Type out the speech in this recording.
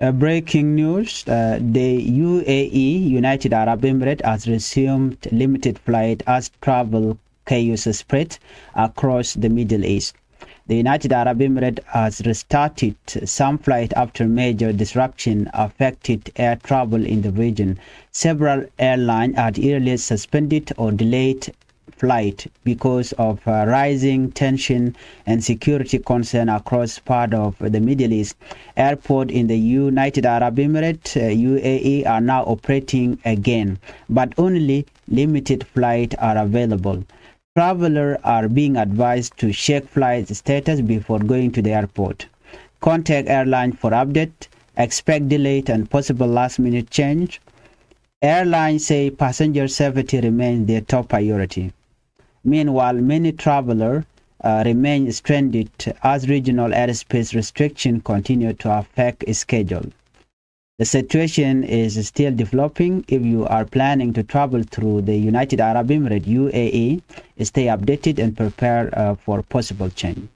Breaking news, the UAE, United Arab Emirates, has resumed limited flight as travel chaos spread across the Middle East. The United Arab Emirates has restarted some flights after major disruption affected air travel in the region. Several airlines had earlier suspended or delayed flight because of rising tension and security concern across part of the Middle East. Airports in the United Arab Emirates, UAE, are now operating again, but only limited flights are available. Travelers are being advised to check flight status before going to the airport. Contact airline for update. Expect delayed and possible last-minute change. Airlines say passenger safety remains their top priority. Meanwhile, many travelers remain stranded as regional airspace restrictions continue to affect schedule. The situation is still developing. If you are planning to travel through the United Arab Emirates, UAE, stay updated and prepare for possible change.